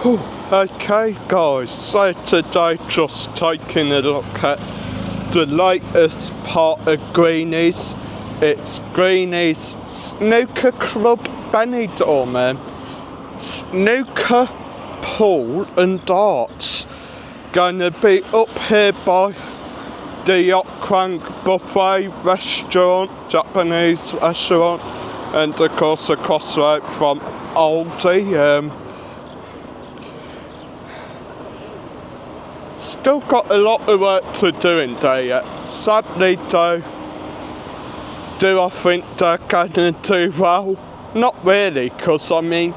Okay guys, so today just taking a look at the latest part of Greeny's. It's Greeny's Snooker Club Benidorm. Snooker, pool and darts. Gonna be up here by the Yacht Crank Buffet restaurant, Japanese restaurant, and of course across the road from Aldi. Still got a lot of work to do in there yet. Sadly though, do I think they're gonna do well? Not really, because I mean,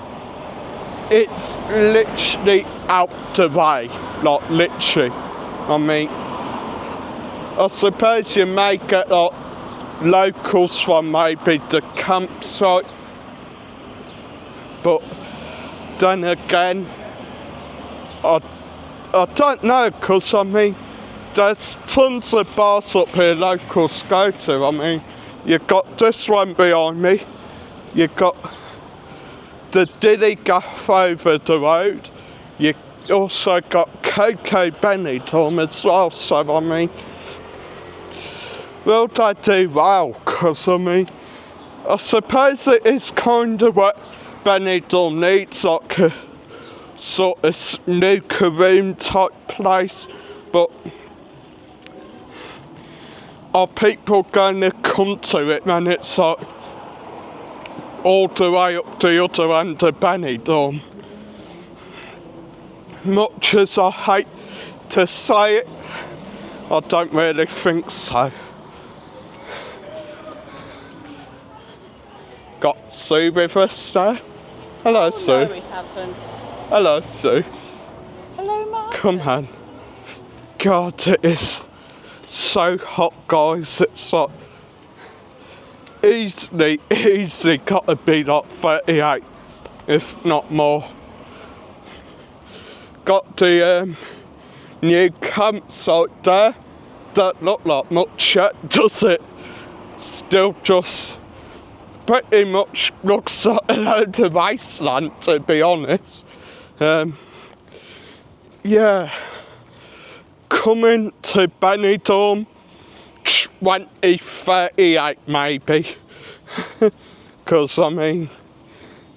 it's literally out the way, like literally. I mean, I suppose you may get like locals from maybe the campsite, but then again, I don't know, because I mean, there's tons of bars up here locals go to. I mean, you've got this one behind me, you've got the Dilly Gaff over the road, you also got Coco Benidorm as well, so I mean, will they do well? Because I mean, I suppose it is kind of what Benidorm needs, like a sort of snooker room type place, but are people going to come to it when it's like all the way up the other end of Benidorm? Much as I hate to say it, I don't really think so. Got Sue with us there. Hello, Sue. No, we haven't. Hello, Sue. Hello, Mark. Come on. God, it is so hot, guys. It's like easily got to be like 38, if not more. Got the new campsite there. Don't look like much yet, does it? Still just pretty much looks like a load of wasteland, to be honest. Yeah, coming to Benidorm 2038 maybe, because I mean,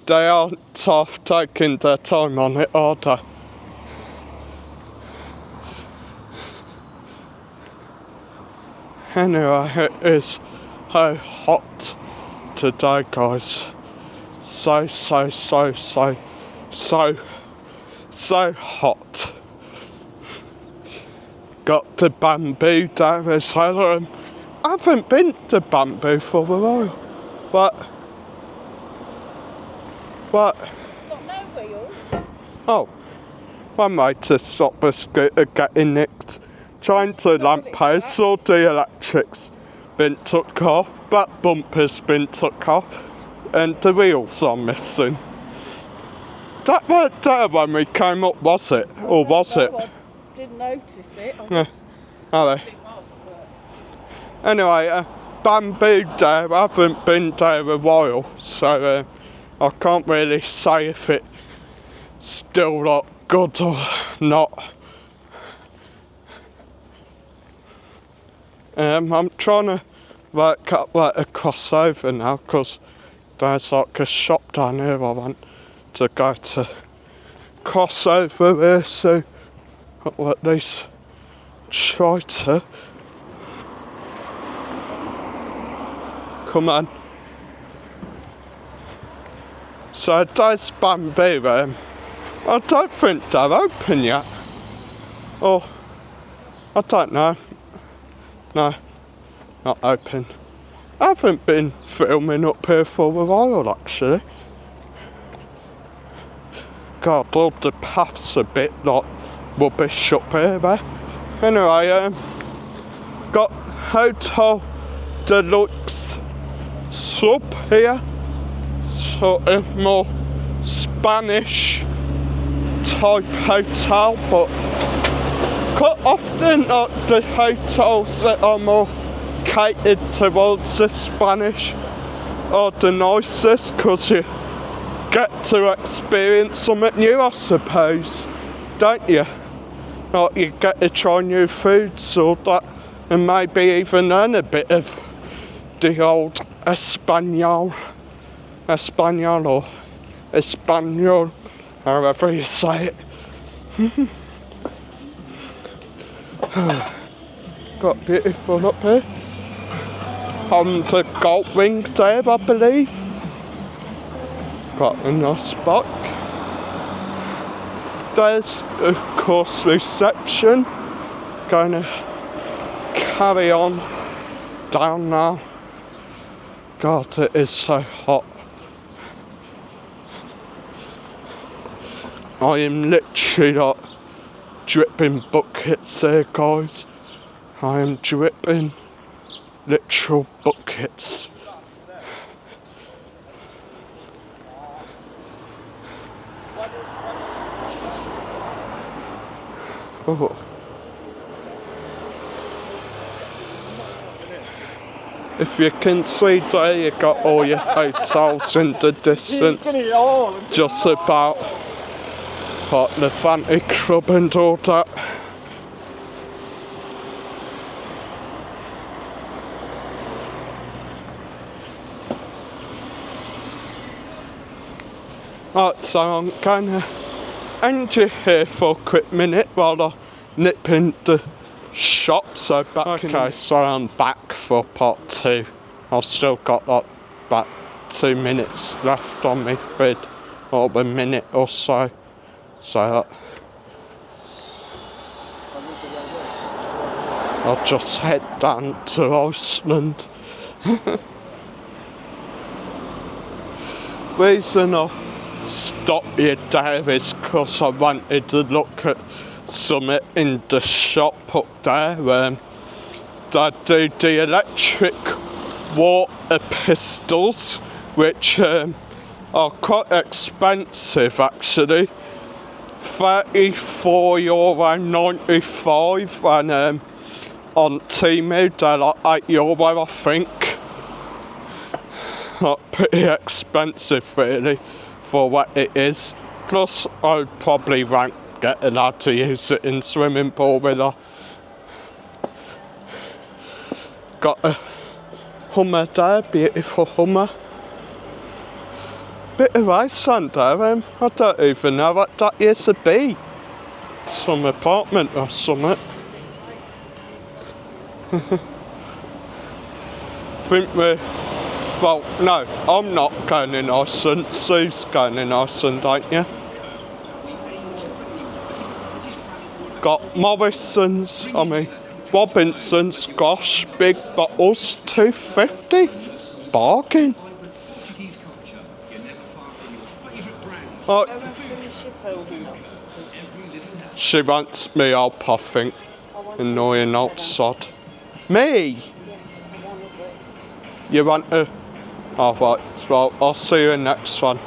they aren't half taking their time on it, are they? Anyway, it is so hot today, guys. So hot. Got the Bamboo there as well. I haven't been to Bamboo for a while. What? Got no wheels. Oh, one way to stop a scooter getting nicked. Trying to lamppost, all the electrics been took off, back bumper's been took off, and the wheels are missing. That weren't there when we came up, was it? Or was it? I didn't notice it. Yeah. Oh, anyway, Bamboo there, I haven't been there a while, so I can't really say if it's still like good or not. I'm trying to work up like a crossover now, because there's like a shop down here I want to go to cross over there, so I'll at least try to. Come on. So there's Bamboo. I don't think they're open yet. Or I don't know. No, not open. I haven't been filming up here for a while actually. God, all the paths a bit like rubbish up here there. Anyway, got Hotel Deluxe sub here. Sort of more Spanish type hotel, but quite often the hotels that are more catered towards the Spanish are the nicest, because you get to experience something new, I suppose, don't you? Like you get to try new foods or that, and maybe even learn a bit of the old Espanol or Espanol, however you say it. Got beautiful up here. On the gold ring there, I believe. Got a nice spot. There's a course reception. Gonna carry on down now. God, it is so hot. I am literally like dripping buckets here, guys. I am dripping literal buckets. Oh. If you can see there, you got all your hotels in the distance. Just about like the Fancy Club and all that. Right, so I'm gonna end you here for a quick minute while I nip in the shop. So back so I'm back for part 2. I've still got like about 2 minutes left on me vid, or a minute or so. So I'll just head down to Iceland. Reason I stopped you there is because I wanted to look at something in the shop up there. They do the electric water pistols, which are quite expensive actually. €34.95, and on Temu they're like €8, I think. Like pretty expensive really for what it is. Plus I would probably won't get allowed to use it in swimming pool with her. Got a Hummer there, beautiful Hummer. Bit of Iceland there, I don't even know what that is to be. Some apartment or something. Think we're... Well, no, I'm not going in Iceland. Sue's going in Iceland, ain't you? Got Robinson's, gosh, big bottles, $2.50. Bargain. She wants me up, I think. Annoying old sod. Me? You want to? Oh, right. Well, I'll see you in the next one.